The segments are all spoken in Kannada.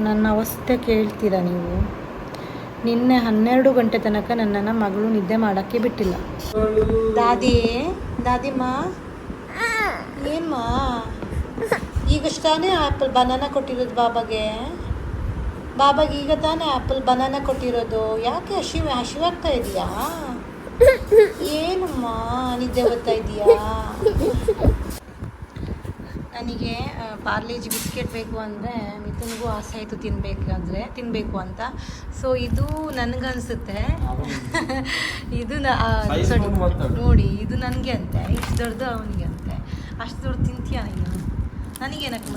ನನ್ನ ಅವಸ್ಥೆ ಕೇಳ್ತೀರಾ ನೀವು? ನಿನ್ನೆ 12 ಗಂಟೆ ತನಕ ನನ್ನನ್ನು ಮಗಳು ನಿದ್ದೆ ಮಾಡೋಕ್ಕೆ ಬಿಟ್ಟಿಲ್ಲ. ದಾದಿಮ್ಮ ಏನ್ಮಾ ಈಗಷ್ಟಾನೇ ಆ್ಯಪಲ್ ಬನಾನಾ ಕೊಟ್ಟಿರೋದು ಬಾಬಾಗೆ ಈಗ ತಾನೇ ಆ್ಯಪಲ್ ಬನಾನಾ ಕೊಟ್ಟಿರೋದು. ಯಾಕೆ ಹಸಿವಾಗ್ತಾ ಇದೆಯಾ? ಏನಮ್ಮ ನಿದ್ದೆ ಬರ್ತಾ ಇದೆಯಾ? ನನಗೆ ಪಾರ್ಲೇಜಿ ಬಿಸ್ಕೆಟ್ ಬೇಕು ಅಂದರೆ ಮಿಥುನ್ಗೂ ಆಸೆ ಆಯಿತು ತಿನ್ನಬೇಕು ಅಂತ. ಸೊ ಇದು ನನಗನ್ಸುತ್ತೆ ಇದು ನೋಡಿ, ಇದು ನನಗೆ ಅಂತೆ, ಇಷ್ಟು ದೊಡ್ಡದು ಅವನಿಗೆ ಅಂತೆ. ಅಷ್ಟು ದೊಡ್ಡ ತಿಂತೀಯ ನೀನು? ನನಗೇನಕ್ಕೆ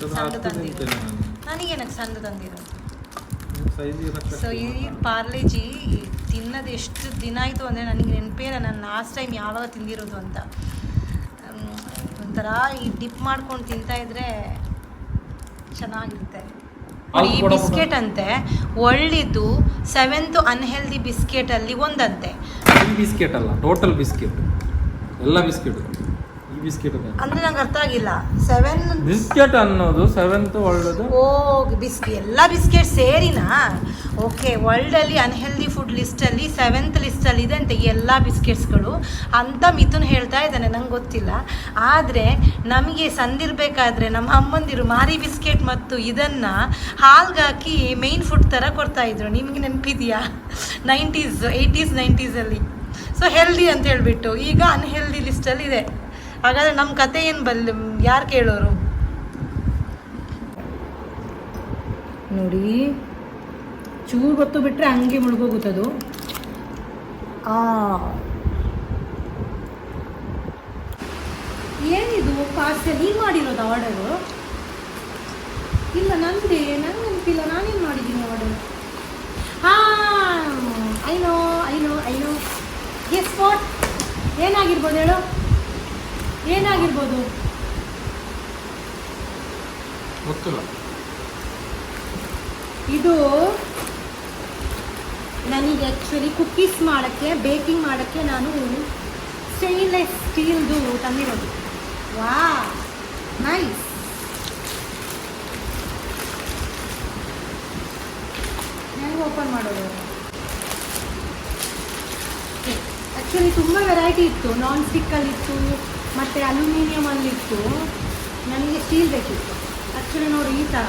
ಸಣ್ಣ ತಂದಿರೋದು? ಸೊ ಈ ಪಾರ್ಲೇಜಿ ತಿನ್ನೋದು ಎಷ್ಟು ದಿನ ಆಯಿತು ಅಂದರೆ ನನಗೆ ನೆನಪೇ ಇಲ್ಲ ನಾನು ಲಾಸ್ಟ್ ಟೈಮ್ ಯಾವಾಗ ತಿಂದಿರೋದು ಅಂತ. ಒಂಥರ ಈ ಡಿಪ್ ಮಾಡ್ಕೊಂಡು ತಿಂತಾಯಿದ್ರೆ ಚೆನ್ನಾಗಿರುತ್ತೆ. ಈ ಬಿಸ್ಕೆಟ್ ಅಂತೆ ಒಳ್ಳೆದು 7th ಅನ್ಹೆಲ್ದಿ ಬಿಸ್ಕೆಟಲ್ಲಿ ಒಂದಂತೆ. ಈ ಬಿಸ್ಕೆಟ್ ಅಲ್ಲ, ಟೋಟಲ್ ಬಿಸ್ಕೆಟ್, ಎಲ್ಲ ಬಿಸ್ಕೆಟ್. ಈ ಬಿಸ್ಕೆಟ್ ಅಂದರೆ ನಂಗೆ ಅರ್ಥ ಆಗಿಲ್ಲ. 7 ಬಿಸ್ಕೆಟ್ ಅನ್ನೋದು 7th ಒಳ್ಳೆದು. ಎಲ್ಲ ಬಿಸ್ಕೆಟ್ ಸೇರಿನಾ? ಓಕೆ, ವರ್ಲ್ಡಲ್ಲಿ ಅನ್ಹೆಲ್ದಿ ಫುಡ್ ಲಿಸ್ಟಲ್ಲಿ 7th ಲಿಸ್ಟಲ್ಲಿ ಇದೆ ಅಂತೆ ಎಲ್ಲ ಬಿಸ್ಕೆಟ್ಸ್ಗಳು ಅಂತ ಮಿಥುನ್ ಹೇಳ್ತಾ ಇದ್ದಾನೆ. ನಂಗೆ ಗೊತ್ತಿಲ್ಲ. ಆದರೆ ನಮಗೆ ಸಂದಿರಬೇಕಾದ್ರೆ ನಮ್ಮ ಅಮ್ಮಂದಿರು ಮಾರಿ ಬಿಸ್ಕೆಟ್ ಮತ್ತು ಇದನ್ನು ಹಾಲ್ಗೆ ಹಾಕಿ ಮೇಯ್ನ್ ಫುಡ್ ಥರ ಕೊಡ್ತಾಯಿದ್ರು. ನಿಮಗೆ ನೆನಪಿದೆಯಾ? 90s 80s 90sಲ್ಲಿ. ಸೊ ಹೆಲ್ದಿ ಅಂತ ಹೇಳಿಬಿಟ್ಟು ಈಗ ಅನ್ಹೆಲ್ದಿ ಲಿಸ್ಟಲ್ಲಿ ಇದೆ. ಹಾಗಾದರೆ ನಮ್ಮ ಕತೆ ಏನು ಯಾರು ಕೇಳೋರು? ನೋಡಿ, ಚೂರು ಗೊತ್ತು ಬಿಟ್ಟರೆ ಹಂಗೆ ಮುಳುಗೋಗುತ್ತದು. ಏನಿದು ಪಾರ್ಸೆಲ್ ನೀನು ಮಾಡಿರೋದು ಆರ್ಡರು? ಇಲ್ಲ ನಂಗೆ ನೆನಪಿಲ್ಲ, ನಾನೇನು ಮಾಡಿದ್ದೀನಿ order? I know guess what? ಏನಾಗಿರ್ಬೋದು ಹೇಳು? ಏನಾಗಿರ್ಬೋದು? ಗೊತ್ತಿಲ್ಲ. ಇದು ನನಗೆ ಆ್ಯಕ್ಚುಲಿ ಕುಕ್ಕೀಸ್ ಮಾಡೋಕ್ಕೆ, ಬೇಕಿಂಗ್ ಮಾಡೋಕ್ಕೆ ನಾನು ಸ್ಟೇನ್ಲೆಸ್ ಸ್ಟೀಲ್ದು ತಂದಿರೋದು. ವಾ ನೈಸ್. ಹೆಂಗೆ ಓಪನ್ ಮಾಡೋದು? ಆ್ಯಕ್ಚುಲಿ ತುಂಬ ವೆರೈಟಿ ಇತ್ತು. ನಾನ್ ಸ್ಟಿಕ್ಕಲ್ಲಿತ್ತು ಮತ್ತು ಅಲ್ಯೂಮಿನಿಯಮಲ್ಲಿತ್ತು. ನನಗೆ ಸ್ಟೀಲ್ ಬೇಕಿತ್ತು. ಆ್ಯಕ್ಚುಲಿ ನೋಡಿ, ಈ ಥರ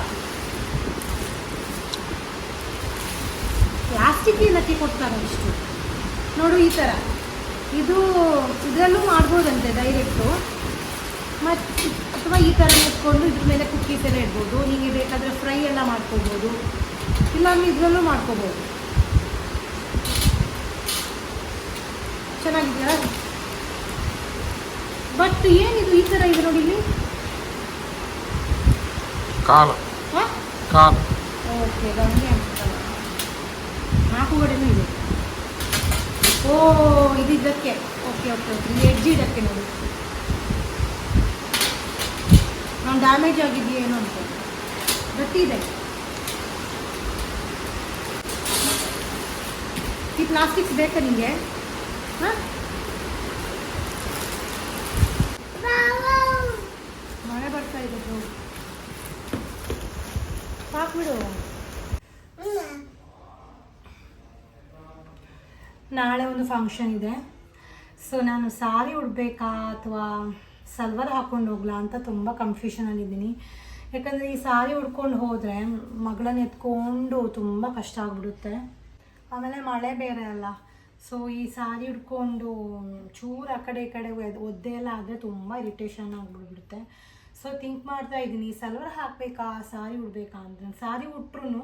ಪ್ಲಾಸ್ಟಿಕ್ ಇಲ್ಲಕ್ಕೆ ಕೊಡ್ತಾರೆ ಇಷ್ಟು. ನೋಡು ಈ ಥರ. ಇದರಲ್ಲೂ ಮಾಡ್ಬೋದಂತೆ ಡೈರೆಕ್ಟು, ಮತ್ತು ಅಥವಾ ಈ ಥರ ಇಟ್ಕೊಂಡು ಇದ್ರ ಮೇಲೆ ಕುಕ್ಕೀಸ್ ಎಲ್ಲ ಇಡ್ಬೋದು. ನಿಮಗೆ ಬೇಕಾದರೆ ಫ್ರೈ ಎಲ್ಲ ಮಾಡ್ಕೋಬೋದು, ಇಲ್ಲಾಂದ್ರೆ ಇದರಲ್ಲೂ ಮಾಡ್ಕೋಬೋದು. ಚೆನ್ನಾಗಿದೆಯಾ? ಬಟ್ ಏನಿದು ಈ ಥರ ಇದೆ ನೋಡಿ ಇಲ್ಲಿ. ಓಕೆ, ಗಂಗೆ ಅನ್ಸುತ್ತಲ್ಲ. 4 ಕಡೆನೂ ಇದೆ. ಇದು ಇದಕ್ಕೆ. ಓಕೆ, ಇಲ್ಲಿ ಎಡ್ಜ್ ಇದಕ್ಕೆ ನೋಡಿ. ನಾನು ಡ್ಯಾಮೇಜ್ ಆಗಿದೆಯೇನೋ ಅಂತ. ಗಟ್ಟಿ ಇದೆ. ಈ ಪ್ಲಾಸ್ಟಿಕ್ಸ್ ಬೇಕಾ ನಿಮಗೆ? ಮಳೆ ಬರ್ತಾ ಇದೆ, ಹಾಕ್ಬಿಡು. ನಾಳೆ ಒಂದು ಫಂಕ್ಷನ್ ಇದೆ. ಸೊ ನಾನು ಸಾರಿ ಉಡಬೇಕಾ ಅಥವಾ ಸಲ್ವಾರ್ ಹಾಕ್ಕೊಂಡು ಹೋಗ್ಲಾ ಅಂತ ತುಂಬ ಕನ್ಫ್ಯೂಷನಲ್ಲಿದ್ದೀನಿ. ಯಾಕಂದರೆ ಈ ಸಾರಿ ಉಡ್ಕೊಂಡು ಹೋದರೆ ಮಗಳನ್ನ ಎತ್ಕೊಂಡು ತುಂಬ ಕಷ್ಟ ಆಗಿಬಿಡುತ್ತೆ. ಆಮೇಲೆ ಮಳೆ ಬೇರೆ ಅಲ್ಲ. ಸೊ ಈ ಸಾರಿ ಉಡ್ಕೊಂಡು ಚೂರು ಆ ಕಡೆ ಈ ಕಡೆ ಒದ್ದೆ ಎಲ್ಲ ಆದರೆ ತುಂಬ ಇರಿಟೇಷನ್ ಆಗಿಬಿಡ್ಬಿಡುತ್ತೆ. ಸೊ ಥಿಂಕ್ ಮಾಡ್ತಾ ಇದ್ದೀನಿ, ಸಲ್ವಾರ್ ಹಾಕಬೇಕಾ ಸಾರಿ ಉಡಬೇಕಾ ಅಂತ. ಸಾರಿ ಉಟ್ರು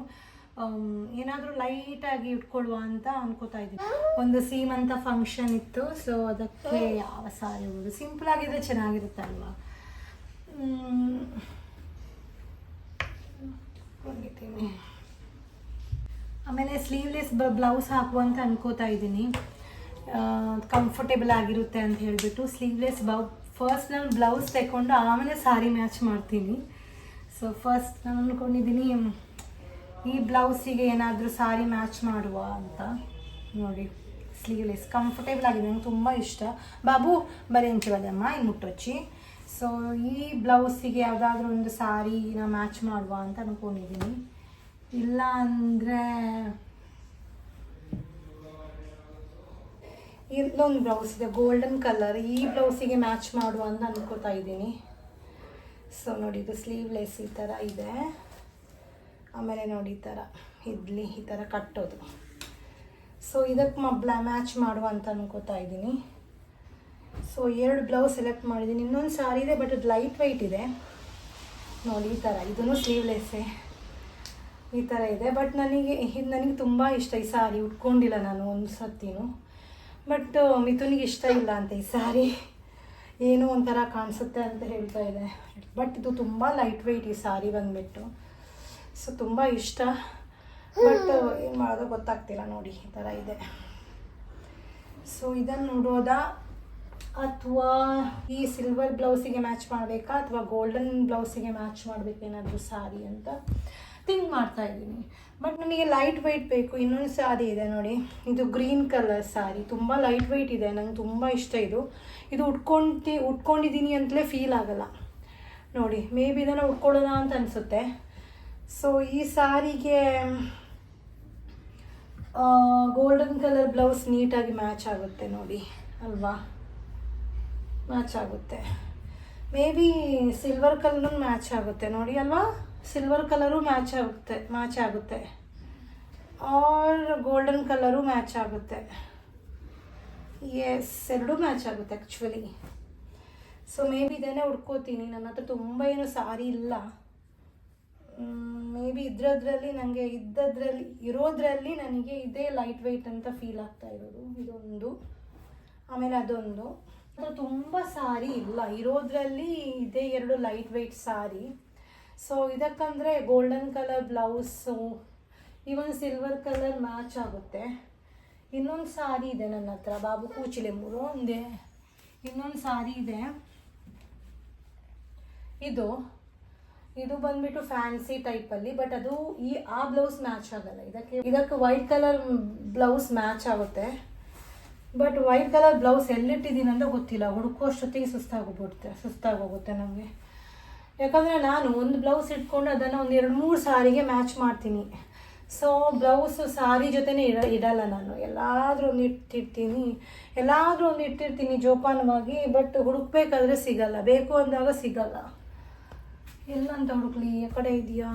ಏನಾದರೂ ಲೈಟಾಗಿ ಇಟ್ಕೊಳ್ಳುವ ಅಂತ ಅನ್ಕೋತಾ ಇದ್ದೀನಿ. ಒಂದು ಸೀಮಂತ ಫಂಕ್ಷನ್ ಇತ್ತು. ಸೊ ಅದಕ್ಕೆ ಯಾವ ಸಾರಿ ಉಡೋದು? ಸಿಂಪಲ್ ಆಗಿದ್ರೆ ಚೆನ್ನಾಗಿರುತ್ತೆ ಅಲ್ವಾ? ಆಮೇಲೆ ಸ್ಲೀವ್ಲೆಸ್ ಬ್ಲೌಸ್ ಹಾಕುವಂತ ಅನ್ಕೋತಾ ಇದ್ದೀನಿ. ಕಂಫರ್ಟೇಬಲ್ ಆಗಿರುತ್ತೆ ಅಂತ ಹೇಳಿಬಿಟ್ಟು ಸ್ಲೀವ್ಲೆಸ್ ಫಸ್ಟ್ ನಾನು ಬ್ಲೌಸ್ ತೆಕ್ಕೊಂಡು ಆಮೇಲೆ ಸಾರಿ ಮ್ಯಾಚ್ ಮಾಡ್ತೀನಿ. ಸೊ ಫಸ್ಟ್ ನಾನು ಅಂದ್ಕೊಂಡಿದ್ದೀನಿ ಈ ಬ್ಲೌಸಿಗೆ ಏನಾದರೂ ಸಾರಿ ಮ್ಯಾಚ್ ಮಾಡುವ ಅಂತ. ನೋಡಿ, ಸ್ಲೀವ್ಲೆಸ್ ಕಂಫರ್ಟೇಬಲ್ ಆಗಿದೆ, ನಂಗೆ ತುಂಬ ಇಷ್ಟ. ಬಾಬು ಬರೀ ಇಂಚಿವದಮ್ಮ ಇನ್ನು ಮುಟ್ಟೊಚ್ಚಿ. ಸೊ ಈ ಬ್ಲೌಸಿಗೆ ಯಾವುದಾದ್ರೂ ಒಂದು ಸಾರಿನ ಮ್ಯಾಚ್ ಮಾಡುವ ಅಂತ ಅಂದ್ಕೊಂಡಿದ್ದೀನಿ. ಈ ಇಲ್ಲ ಅಂದರೆ ಇಲ್ಲೊಂದು ಬ್ಲೌಸ್ ಇದೆ ಗೋಲ್ಡನ್ ಕಲರ್, ಈ ಬ್ಲೌಸಿಗೆ ಮ್ಯಾಚ್ ಮಾಡುವ ಅಂತ ಅನ್ಕೋತಾ ಇದ್ದೀನಿ. ಸೊ ನೋಡಿ ಇದು ಸ್ಲೀವ್ಲೆಸ್ ಈ ಥರ ಇದೆ. ಆಮೇಲೆ ನೋಡಿ ಈ ಥರ ಇಡ್ಲಿ ಈ ಥರ ಕಟ್ಟೋದು. ಸೊ ಇದಕ್ಕೆ ಮ್ಯಾಚ್ ಮಾಡುವ ಅಂತ ಅನ್ಕೋತಾ ಇದ್ದೀನಿ. ಸೊ 2 ಬ್ಲೌಸ್ ಸೆಲೆಕ್ಟ್ ಮಾಡಿದ್ದೀನಿ. ಇನ್ನೊಂದು ಸಾರಿ ಇದೆ ಬಟ್ ಅದು ಲೈಟ್ ವೆಯ್ಟ್ ಇದೆ ನೋಡಿ ಈ ಥರ. ಇದೂ ಸ್ಲೀವ್ಲೆಸ್ಸೇ ಈ ಥರ ಇದೆ. ಬಟ್ ನನಗೆ ತುಂಬ ಇಷ್ಟ ಈ ಸಾರಿ. ಉಟ್ಕೊಂಡಿಲ್ಲ ನಾನು ಒಂದು ಸರ್ತಿನೂ. ಬಟ್ ಮಿಥುನಿಗೆ ಇಷ್ಟ ಇಲ್ಲ ಅಂತ ಈ ಸಾರಿ, ಏನೋ ಒಂಥರ ಕಾಣಿಸುತ್ತೆ ಅಂತ ಹೇಳ್ತಾ ಇದೆ. ಬಟ್ ಇದು ತುಂಬ ಲೈಟ್ ವೆಯ್ಟ್ ಈ ಸಾರಿ ಬಂದುಬಿಟ್ಟು. ಸೊ ತುಂಬ ಇಷ್ಟ. ಬಟ್ ಏನು ಮಾಡೋದು ಗೊತ್ತಾಗ್ತಿಲ್ಲ ನೋಡಿ ಈ ಥರ ಇದೆ. ಸೊ ಇದನ್ನು ನೋಡೋದಾ ಅಥವಾ ಈ ಸಿಲ್ವರ್ ಬ್ಲೌಸಿಗೆ ಮ್ಯಾಚ್ ಮಾಡಬೇಕಾ ಅಥವಾ ಗೋಲ್ಡನ್ ಬ್ಲೌಸಿಗೆ ಮ್ಯಾಚ್ ಮಾಡಬೇಕೇನಾದರೂ ಸಾರಿ ಅಂತ ಥಿಂಕ್ ಮಾಡ್ತಾ ಇದ್ದೀನಿ. ಬಟ್ ನನಗೆ ಲೈಟ್ ವೆಯ್ಟ್ ಬೇಕು. ಇನ್ನೊಂದು ಸಾರಿ ಇದೆ ನೋಡಿ, ಇದು ಗ್ರೀನ್ ಕಲರ್ ಸಾರಿ, ತುಂಬ ಲೈಟ್ ವೆಯ್ಟ್ ಇದೆ. ನಂಗೆ ತುಂಬ ಇಷ್ಟ ಇದು. ಇದು ಉಟ್ಕೊಂಡಿದ್ದೀನಿ ಅಂತಲೇ ಫೀಲ್ ಆಗಲ್ಲ ನೋಡಿ. ಮೇ ಬಿ ಇದನ್ನು ಉಟ್ಕೊಳ್ಳೋಣ ಅಂತ ಅನಿಸುತ್ತೆ. ಸೊ ಈ ಸಾರಿಗೆ ಗೋಲ್ಡನ್ ಕಲರ್ ಬ್ಲೌಸ್ ನೀಟಾಗಿ ಮ್ಯಾಚ್ ಆಗುತ್ತೆ ನೋಡಿ ಅಲ್ವಾ, ಮ್ಯಾಚ್ ಆಗುತ್ತೆ. May be silver colour match ಆಗುತ್ತೆ ನೋಡಿ ಅಲ್ವಾ, ಸಿಲ್ವರ್ ಕಲರು ಮ್ಯಾಚ್ ಆಗುತ್ತೆ ಆರ್ ಗೋಲ್ಡನ್ ಕಲರು ಮ್ಯಾಚ್ ಆಗುತ್ತೆ. ಎಸ್, ಎರಡೂ ಮ್ಯಾಚ್ ಆಗುತ್ತೆ ಆ್ಯಕ್ಚುಲಿ. ಸೊ ಮೇ ಬಿ ಇದನ್ನೇ ಉಡ್ಕೋತೀನಿ. ನನ್ನ ಹತ್ರ ತುಂಬ ಏನು ಸಾರಿ ಇಲ್ಲ. ಮೇ ಬಿ ಇರೋದ್ರಲ್ಲಿ ನನಗೆ ಇದೇ ಲೈಟ್ ವೆಯ್ಟ್ ಅಂತ ಫೀಲ್ ಆಗ್ತಾ ಇರೋದು. ಇದೊಂದು, ಆಮೇಲೆ ಅದೊಂದು. ತುಂಬ ಸಾರಿ ಇಲ್ಲ, ಇರೋದ್ರಲ್ಲಿ ಇದೇ 2 ಲೈಟ್ ವೆಯ್ಟ್ ಸಾರಿ. ಸೊ ಇದಕ್ಕಂದರೆ ಗೋಲ್ಡನ್ ಕಲರ್ ಬ್ಲೌಸು, ಇವನ್ ಸಿಲ್ವರ್ ಕಲರ್ ಮ್ಯಾಚ್ ಆಗುತ್ತೆ. ಇನ್ನೊಂದು ಸಾರಿ ಇದೆ ನನ್ನ ಹತ್ರ, ಬಾಬು ಕೂಚಿಲೆ ಮೂರು ಒಂದೇ. ಇನ್ನೊಂದು ಸಾರಿ ಇದೆ, ಇದು ಬಂದ್ಬಿಟ್ಟು ಫ್ಯಾನ್ಸಿ ಟೈಪಲ್ಲಿ. ಬಟ್ ಅದು ಆ ಬ್ಲೌಸ್ ಮ್ಯಾಚ್ ಆಗಲ್ಲ ಇದಕ್ಕೆ ವೈಟ್ ಕಲರ್ ಬ್ಲೌಸ್ ಮ್ಯಾಚ್ ಆಗುತ್ತೆ. ಬಟ್ ವೈಟ್ ಕಲರ್ ಬ್ಲೌಸ್ ಎಲ್ಲಿಟ್ಟಿದ್ದೀನಿ ಅಂತ ಗೊತ್ತಿಲ್ಲ. ಹುಡುಕೋಷ್ಟೊತ್ತಿಗೆ ಸುಸ್ತಾಗೋಗುತ್ತೆ ನಮಗೆ. ಯಾಕಂದರೆ ನಾನು ಒಂದು ಬ್ಲೌಸ್ ಇಟ್ಕೊಂಡು ಅದನ್ನು ಒಂದು 2-3 ಸಾರಿಗೆ ಮ್ಯಾಚ್ ಮಾಡ್ತೀನಿ. ಸೊ ಬ್ಲೌಸು ಸಾರಿ ಜೊತೆನೇ ಇಡಲ್ಲ ನಾನು. ಎಲ್ಲಾದರೂ ಒಂದು ಇಟ್ಟಿರ್ತೀನಿ ಜೋಪಾನವಾಗಿ. ಬಟ್ ಹುಡುಕ್ಬೇಕಾದ್ರೆ ಸಿಗಲ್ಲ, ಬೇಕು ಅಂದಾಗ ಸಿಗಲ್ಲ. ಎಲ್ಲ ಅಂತ ಹುಡುಕ್ಲಿ, ಆ ಕಡೆ ಇದೆಯಾ?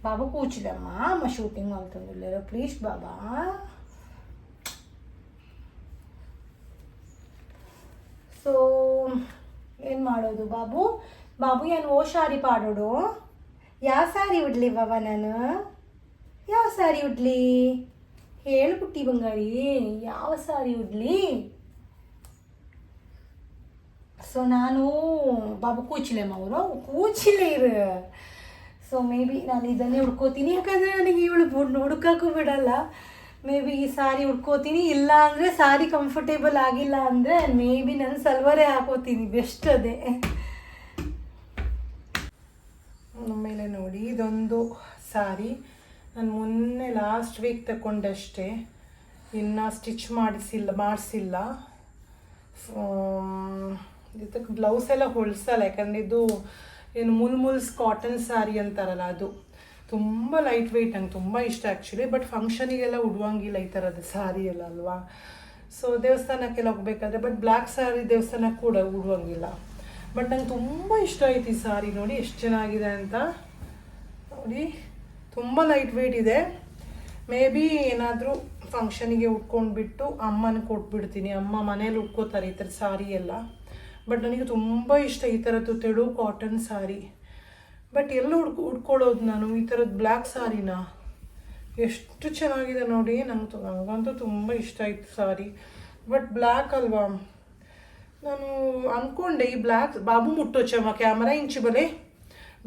ಬಾಬಾ ಕೂಚಿದಮ್ಮ ಶೂಟಿಂಗ್ ಮಾಡ್ತಂದಿಲ್ಲ ಪ್ಲೀಸ್ ಬಾಬಾ. ಸೊ ಏನು ಮಾಡೋದು ಬಾಬು ಏನು ಓ ಸಾರಿ ಪಾಡೋಡು? ಯಾವ ಸಾರಿ ಉಡ್ಲಿ ಬಾಬಾ? ನಾನು ಯಾವ ಸಾರಿ ಉಡ್ಲಿ ಹೇಳ್ಬಿಟ್ಟಿ ಬಂಗಾರಿ, ಯಾವ ಸಾರಿ ಉಡ್ಲಿ? ಸೊ ನಾನು ಬಾಬು ಕೂಚಿಲೆಮ್ಮ ಅವರು ಕೂಚಿಲೆ ಇರು. ಸೊ ಮೇ ಬಿ ನಾನು ಇದನ್ನೇ ಉಡ್ಕೋತೀನಿ. ಯಾಕಂದರೆ ನನಗೆ ಇವಳು ಹುಡ್ಕೋಕ್ಕೂ ಬಿಡಲ್ಲ. ಮೇ ಬಿ ಈ ಸಾರಿ ಉಡ್ಕೋತೀನಿ. ಇಲ್ಲ ಅಂದರೆ ಸಾರಿ ಕಂಫರ್ಟೇಬಲ್ ಆಗಿಲ್ಲ ಅಂದರೆ ಮೇ ಬಿ ನಾನು ಸಲ್ವಾರೇ ಹಾಕೋತೀನಿ, ಬೆಸ್ಟ್ ಅದೇ. ಆಮೇಲೆ ನೋಡಿ ಇದೊಂದು ಸಾರಿ ನಾನು ಮೊನ್ನೆ ಲಾಸ್ಟ್ ವೀಕ್ ತಗೊಂಡಷ್ಟೇ, ಇನ್ನು ಸ್ಟಿಚ್ ಮಾಡಿಸಿಲ್ಲ. ಇದಕ್ಕೆ ಬ್ಲೌಸ್ ಎಲ್ಲ ಹೊಲಿಸಲ್ಲ, ಯಾಕಂದರೆ ಇದು ಏನು ಮುಲ್ಸ್ ಕಾಟನ್ ಸ್ಯಾರಿ ಅಂತಾರಲ್ಲ ಅದು. ತುಂಬ ಲೈಟ್ ವೆಯ್ಟ್, ನಂಗೆ ತುಂಬ ಇಷ್ಟ ಆ್ಯಕ್ಚುಲಿ. ಬಟ್ ಫಂಕ್ಷನಿಗೆಲ್ಲ ಉಡುವಂಗಿಲ್ಲ ಈ ಥರದ ಸ್ಯಾರಿ ಎಲ್ಲ ಅಲ್ವಾ. ಸೊ ದೇವಸ್ಥಾನಕ್ಕೆಲ್ಲ ಹೋಗ್ಬೇಕಾದ್ರೆ, ಬಟ್ ಬ್ಲ್ಯಾಕ್ ಸ್ಯಾರಿ ದೇವಸ್ಥಾನಕ್ಕೆ ಕೂಡ ಉಡುವಂಗಿಲ್ಲ. ಬಟ್ ನಂಗೆ ತುಂಬ ಇಷ್ಟ ಆಯ್ತು ಈ ಸಾರಿ. ನೋಡಿ ಎಷ್ಟು ಚೆನ್ನಾಗಿದೆ ಅಂತ ನೋಡಿ. ತುಂಬ ಲೈಟ್ ವೆಯ್ಟ್ ಇದೆ. ಮೇ ಬಿ ಏನಾದರೂ ಫಂಕ್ಷನಿಗೆ ಉಟ್ಕೊಂಡ್ಬಿಟ್ಟು ಅಮ್ಮನ ಕೊಟ್ಬಿಡ್ತೀನಿ. ಅಮ್ಮ ಮನೇಲಿ ಉಟ್ಕೋತಾರೆ ಈ ಥರ ಸಾರಿ ಎಲ್ಲ. ಬಟ್ ನನಗೆ ತುಂಬ ಇಷ್ಟ ಈ ಥರದ್ದು ತೆಳು ಕಾಟನ್ ಸಾರಿ. ಬಟ್ ಎಲ್ಲ ಉಟ್ಕೊಳ್ಳೋದು ನಾನು ಈ ಥರದ್ದು ಬ್ಲ್ಯಾಕ್ ಸಾರಿನ. ಎಷ್ಟು ಚೆನ್ನಾಗಿದೆ ನೋಡಿ. ನನಗಂತೂ ತುಂಬ ಇಷ್ಟ ಆಯಿತು ಸಾರಿ. ಬಟ್ ಬ್ಲ್ಯಾಕ್ ಅಲ್ವಾ, ನಾನು ಅಂದ್ಕೊಂಡೆ ಈ ಬ್ಲ್ಯಾಕ್ ಬಾಬು ಮುಟ್ಟೋಚಮ್ಮ ಕ್ಯಾಮರಾ ಇಂಚಿ ಬಲೆ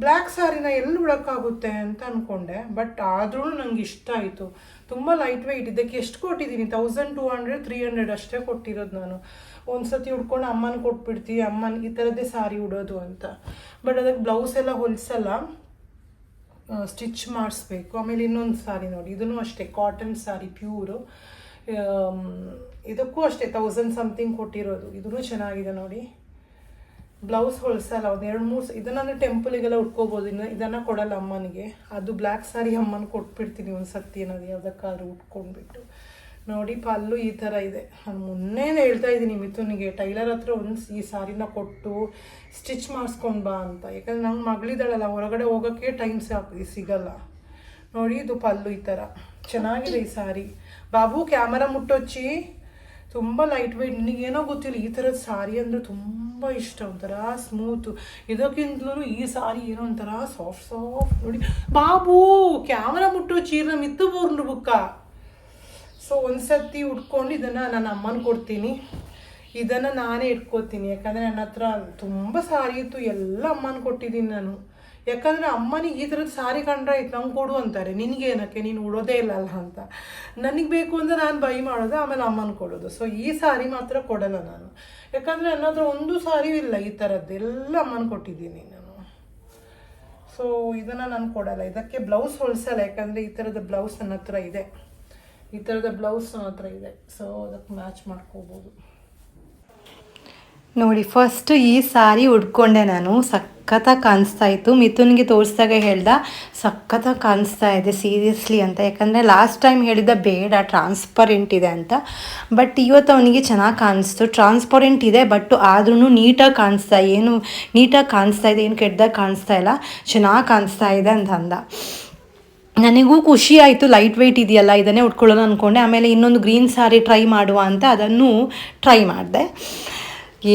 ಬ್ಲ್ಯಾಕ್ ಸಾರಿನ ಎಲ್ಲಿ ಉಡೋಕ್ಕಾಗುತ್ತೆ ಅಂತ ಅಂದ್ಕೊಂಡೆ. ಬಟ್ ಆದ್ರೂ ನಂಗೆ ಇಷ್ಟ ಆಯಿತು. ತುಂಬ ಲೈಟ್ ವೆಯ್ಟ್. ಇದಕ್ಕೆ ಎಷ್ಟು ಕೊಟ್ಟಿದ್ದೀನಿ? 1200-300 ಅಷ್ಟೇ ಕೊಟ್ಟಿರೋದು ನಾನು. ಒಂದು ಸತಿ ಉಡ್ಕೊಂಡು ಅಮ್ಮನ ಕೊಟ್ಬಿಡ್ತೀವಿ, ಅಮ್ಮನ ಈ ಥರದ್ದೇ ಸಾರಿ ಉಡೋದು ಅಂತ. ಬಟ್ ಅದಕ್ಕೆ ಬ್ಲೌಸ್ ಎಲ್ಲ ಹೊಲಿಸಲ್ಲ, ಸ್ಟಿಚ್ ಮಾಡಿಸ್ಬೇಕು. ಆಮೇಲೆ ಇನ್ನೊಂದು ಸಾರಿ ನೋಡಿ, ಇದೂ ಅಷ್ಟೇ ಕಾಟನ್ ಸಾರಿ ಪ್ಯೂರು. ಇದಕ್ಕೂ ಅಷ್ಟೇ 1000 ಸಮಥಿಂಗ್ ಕೊಟ್ಟಿರೋದು. ಇದೂ ಚೆನ್ನಾಗಿದೆ ನೋಡಿ. ಬ್ಲೌಸ್ ಹೊಲ್ಸಲ್ಲ, ಒಂದು 2-3 ಇದನ್ನ ಟೆಂಪಲಿಗೆಲ್ಲ ಉಟ್ಕೋಬೋದು. ಇದನ್ನು ಕೊಡಲ್ಲ ಅಮ್ಮನಿಗೆ. ಅದು ಬ್ಲ್ಯಾಕ್ ಸ್ಯಾರಿ ಅಮ್ಮನ ಕೊಟ್ಬಿಡ್ತೀನಿ ಒಂದು ಸತಿ ಏನಾದ್ರು ಯಾವುದಕ್ಕಾದ್ರೂ ಉಟ್ಕೊಂಡ್ಬಿಟ್ಟು. ನೋಡಿ ಪಲ್ಲು ಈ ಥರ ಇದೆ. ನಾನು ಮೊನ್ನೆನೇ ಹೇಳ್ತಾ ಇದ್ದೀನಿ ಮಿಥುನಿಗೆ, ಟೈಲರ್ ಹತ್ರ ಈ ಸಾರಿನ ಕೊಟ್ಟು ಸ್ಟಿಚ್ ಮಾಡಿಸ್ಕೊಂಡು ಬಾ ಅಂತ. ಯಾಕಂದರೆ ನಂಗೆ ಮಗಳಿದ್ದಾಳಲ್ಲ, ಹೊರಗಡೆ ಹೋಗೋಕ್ಕೆ ಟೈಮ್ ಸಿಗಲ್ಲ. ನೋಡಿ ಇದು ಪಲ್ಲು ಈ ಥರ ಚೆನ್ನಾಗಿದೆ ಈ ಸಾರಿ. ಬಾಬು ಕ್ಯಾಮರಾ ಮುಟ್ಟೊಚ್ಚಿ, ತುಂಬ ಲೈಟ್ ವೆಯ್ಟ್. ನಿನಗೇನೋ ಗೊತ್ತಿಲ್ಲ, ಈ ಥರದ ಸಾರಿ ಅಂದರೆ ತುಂಬ ಇಷ್ಟ. ಒಂಥರ ಸ್ಮೂತು. ಇದಕ್ಕಿಂತಲೂ ಈ ಸಾರಿ ಏನೋ ಒಂಥರ ಸಾಫ್ಟ್ ನೋಡಿ. ಬಾಬು ಕ್ಯಾಮರಾ ಮುಟ್ಟೊಚ್ಚಿ, ಇಲ್ಲ ಮಿತ್ತು ಬೋರ್ನು ಬುಕ್ಕ. ಸೊ ಒಂದು ಸರ್ತಿ ಉಟ್ಕೊಂಡು ಇದನ್ನು ನಾನು ಅಮ್ಮನ ಕೊಡ್ತೀನಿ. ಇದನ್ನು ನಾನೇ ಇಟ್ಕೋತೀನಿ, ಯಾಕಂದರೆ ನನ್ನ ಹತ್ರ ತುಂಬ ಸಾರಿ ಇತ್ತು, ಎಲ್ಲ ಅಮ್ಮನ ಕೊಟ್ಟಿದ್ದೀನಿ ನಾನು. ಯಾಕಂದರೆ ಅಮ್ಮನಿಗೆ ಈ ಥರದ ಸಾರಿ ಕಂಡ್ರೆ ಆಯ್ತು ನಂಗೆ ಕೊಡು ಅಂತಾರೆ. ನಿನಗೇನಕ್ಕೆ, ನೀನು ಉಡೋದೇ ಇಲ್ಲಲ್ಲ ಅಂತ. ನನಗೆ ಬೇಕು ಅಂದರೆ ನಾನು ಬೈ ಮಾಡೋದು, ಆಮೇಲೆ ಅಮ್ಮನ ಕೊಡೋದು. ಸೊ ಈ ಸಾರಿ ಮಾತ್ರ ಕೊಡಲ್ಲ ನಾನು, ಯಾಕಂದರೆ ನನ್ನ ಹತ್ರ ಒಂದು ಸಾರಿ ಇಲ್ಲ ಈ ಥರದ್ದು, ಎಲ್ಲ ಅಮ್ಮನ ಕೊಟ್ಟಿದ್ದೀನಿ ನಾನು. ಸೊ ಇದನ್ನು ನಾನು ಕೊಡಲ್ಲ. ಇದಕ್ಕೆ ಬ್ಲೌಸ್ ಹೊಲಿಸಲ್ಲ, ಯಾಕಂದರೆ ಈ ಥರದ ಬ್ಲೌಸ್ ನನ್ನ ಹತ್ರ ಇದೆ. ಈ ಥರದ ಬ್ಲೌಸ್ ನನ್ನ ಹತ್ರ ಇದೆ. ಸೊ ಅದಕ್ಕೆ ಮ್ಯಾಚ್ ಮಾಡ್ಕೋಬೋದು. ನೋಡಿ ಫಸ್ಟ್ ಈ ಸಾರಿ ಉಟ್ಕೊಂಡೆ ನಾನು. ಸಖತ್ತಾಗಿ ಕಾಣಿಸ್ತಾ ಇತ್ತು. ಮಿಥುನ್ಗೆ ತೋರಿಸಿದಾಗ ಹೇಳ್ದ ಸಖತ್ತಾಗಿ ಕಾಣಿಸ್ತಾ ಇದೆ ಸೀರಿಯಸ್ಲಿ ಅಂತ. ಯಾಕಂದರೆ ಲಾಸ್ಟ್ ಟೈಮ್ ಹೇಳಿದ್ದ ಬೇಡ ಟ್ರಾನ್ಸ್ಪರೆಂಟ್ ಇದೆ ಅಂತ. ಬಟ್ ಇವತ್ತು ಅವನಿಗೆ ಚೆನ್ನಾಗಿ ಕಾಣಿಸ್ತು. ಟ್ರಾನ್ಸ್ಪರೆಂಟ್ ಇದೆ ಬಟ್ ಆದ್ರೂ ನೀಟಾಗಿ ಕಾಣಿಸ್ತಾ, ಏನು ನೀಟಾಗಿ ಕಾಣಿಸ್ತಾ ಇದೆ, ಏನು ಕೆಟ್ಟದಾಗ ಕಾಣಿಸ್ತಾ ಇಲ್ಲ, ಚೆನ್ನಾಗಿ ಕಾಣಿಸ್ತಾ ಇದೆ ಅಂತ ಅಂದ. ನನಗೂ ಖುಷಿ ಆಯಿತು. ಲೈಟ್ ವೆಯ್ಟ್ ಇದೆಯಲ್ಲ, ಇದನ್ನೇ ಉಟ್ಕೊಳ್ಳೋಣ ಅಂದ್ಕೊಂಡೆ. ಆಮೇಲೆ ಇನ್ನೊಂದು ಗ್ರೀನ್ ಸಾರಿ ಟ್ರೈ ಮಾಡುವ ಅಂತ ಅದನ್ನು ಟ್ರೈ ಮಾಡಿದೆ.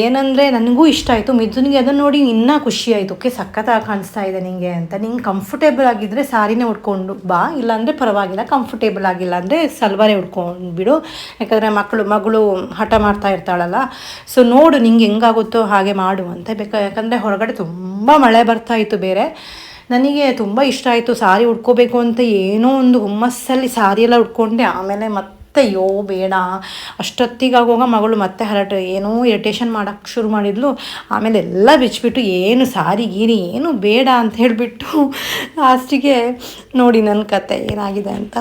ಏನಂದರೆ ನನಗೂ ಇಷ್ಟ ಆಯಿತು. ಮಿಥುನಿಗೆ ಅದನ್ನು ನೋಡಿ ಇನ್ನೂ ಖುಷಿ ಆಯಿತು. ಓಕೆ ಸಖತ್ತಾಗಿ ಕಾಣಿಸ್ತಾ ಇದೆ ನಿಂಗೆ ಅಂತ. ನಿಂಗೆ ಕಂಫರ್ಟೇಬಲ್ ಆಗಿದ್ದರೆ ಸಾರಿನೇ ಉಟ್ಕೊಂಡು ಬಾ, ಇಲ್ಲಾಂದರೆ ಪರವಾಗಿಲ್ಲ. ಕಂಫರ್ಟೇಬಲ್ ಆಗಿಲ್ಲ ಅಂದರೆ ಸಲ್ವಾರೇ ಉಟ್ಕೊಂಡ್ಬಿಡು. ಯಾಕಂದರೆ ಮಗಳು ಹಠ ಮಾಡ್ತಾ ಇರ್ತಾಳಲ್ಲ. ಸೊ ನೋಡು ನಿಂಗೆ ಹೆಂಗಾಗುತ್ತೋ ಹಾಗೆ ಮಾಡು ಅಂತ ಯಾಕಂದರೆ ಹೊರಗಡೆ ತುಂಬ ಮಳೆ ಬರ್ತಾ ಇತ್ತು ಬೇರೆ. ನನಗೆ ತುಂಬ ಇಷ್ಟ ಆಯಿತು ಸಾರಿ ಉಟ್ಕೋಬೇಕು ಅಂತ. ಏನೋ ಒಂದು ಹುಮ್ಮಸ್ಸಲ್ಲಿ ಸಾರಿ ಎಲ್ಲ ಉಟ್ಕೊಂಡೆ. ಆಮೇಲೆ ಮತ್ತೆ ಅಯ್ಯೋ ಬೇಡ, ಅಷ್ಟೊತ್ತಿಗಾಗೋಗ ಮಗಳು ಮತ್ತೆ ಏನೋ ಇರಿಟೇಷನ್ ಮಾಡೋಕ್ಕೆ ಶುರು ಮಾಡಿದ್ಲು. ಆಮೇಲೆ ಎಲ್ಲ ಬಿಚ್ಚಿಬಿಟ್ಟು ಏನು ಸಾರಿ ಗೀರಿ ಏನು ಬೇಡ ಅಂತ ಹೇಳಿಬಿಟ್ಟು ಲಾಸ್ಟಿಗೆ ನೋಡಿ ನನ್ನ ಕತೆ ಏನಾಗಿದೆ ಅಂತ.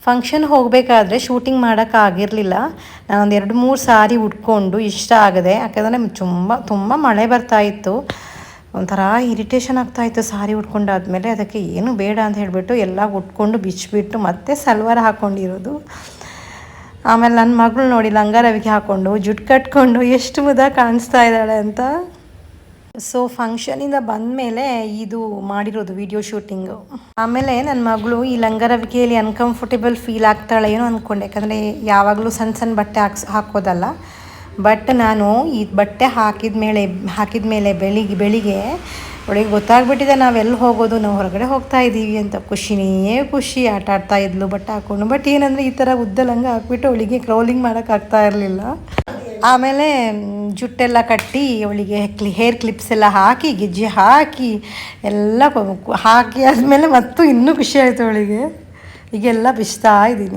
ಫಂಕ್ಷನ್ ಹೋಗಬೇಕಾದ್ರೆ ಶೂಟಿಂಗ್ ಮಾಡೋಕ್ಕಾಗಿರಲಿಲ್ಲ. ನಾನೊಂದು 2-3 ಸಾರಿ ಉಟ್ಕೊಂಡು ಇಷ್ಟ ಆಗದೆ. ಯಾಕಂದರೆ ತುಂಬ ಮಳೆ ಬರ್ತಾಯಿತ್ತು. ಒಂಥರ ಇರಿಟೇಷನ್ ಆಗ್ತಾಯಿತ್ತು ಸಾರಿ ಉಟ್ಕೊಂಡಾದ್ಮೇಲೆ. ಅದಕ್ಕೆ ಏನು ಬೇಡ ಅಂತ ಹೇಳಿಬಿಟ್ಟು ಎಲ್ಲ ಉಟ್ಕೊಂಡು ಬಿಚ್ಚಿಬಿಟ್ಟು ಮತ್ತೆ ಸಲ್ವಾರ ಹಾಕ್ಕೊಂಡಿರೋದು. ಆಮೇಲೆ ನನ್ನ ಮಗಳು ನೋಡಿ ಲಂಗ ರವಿಗೆ ಹಾಕ್ಕೊಂಡು ಜುಟ್ಟು ಕಟ್ಕೊಂಡು ಎಷ್ಟು ಮುದ ಕಾಣಿಸ್ತಾ ಇದ್ದಾಳೆ ಅಂತ. ಸೊ ಫಂಕ್ಷನಿಂದ ಬಂದಮೇಲೆ ಇದು ಮಾಡಿರೋದು ವಿಡಿಯೋ ಶೂಟಿಂಗು. ಆಮೇಲೆ ನನ್ನ ಮಗಳು ಈ ಲಂಗರವಿಕೆಯಲ್ಲಿ ಅನ್ಕಂಫರ್ಟೇಬಲ್ ಫೀಲ್ ಆಗ್ತಾಳೆ ಏನೋ ಅಂದ್ಕೊಂಡೆ. ಯಾಕಂದರೆ ಯಾವಾಗಲೂ ಸಣ್ಣ ಬಟ್ಟೆ ಹಾಕೋದಲ್ಲ. ಬಟ್ ನಾನು ಈ ಬಟ್ಟೆ ಹಾಕಿದ ಮೇಲೆ ಬೆಳಿಗ್ಗೆ ಅವಳಿಗೆ ಗೊತ್ತಾಗ್ಬಿಟ್ಟಿದೆ ನಾವೆಲ್ಲಿ ಹೋಗೋದು, ನಾವು ಹೊರಗಡೆ ಹೋಗ್ತಾ ಇದ್ದೀವಿ ಅಂತ. ಖುಷಿ ಆಟ ಆಡ್ತಾ ಇದ್ಲು ಬಟ್ಟೆ ಹಾಕ್ಕೊಂಡು. ಬಟ್ ಏನಂದರೆ ಈ ಥರ ಉದ್ದ ಲಂಗ ಹಾಕ್ಬಿಟ್ಟು ಅವಳಿಗೆ ಕ್ರೌಲಿಂಗ್ ಮಾಡೋಕ್ಕಾಗ್ತಾ ಇರಲಿಲ್ಲ. ಆಮೇಲೆ ಜುಟ್ಟೆಲ್ಲ ಕಟ್ಟಿ ಅವಳಿಗೆ ಹೇರ್ ಕ್ಲಿಪ್ಸ್ ಎಲ್ಲ ಹಾಕಿ ಗೆಜ್ಜೆ ಹಾಕಿ ಎಲ್ಲ ಹಾಕಿ ಆದಮೇಲೆ ಇನ್ನೂ ಖುಷಿ ಆಯಿತು ಅವಳಿಗೆ. ಈಗೆಲ್ಲ ಬಿಚ್ತಾ ಇದ್ದೀನಿ.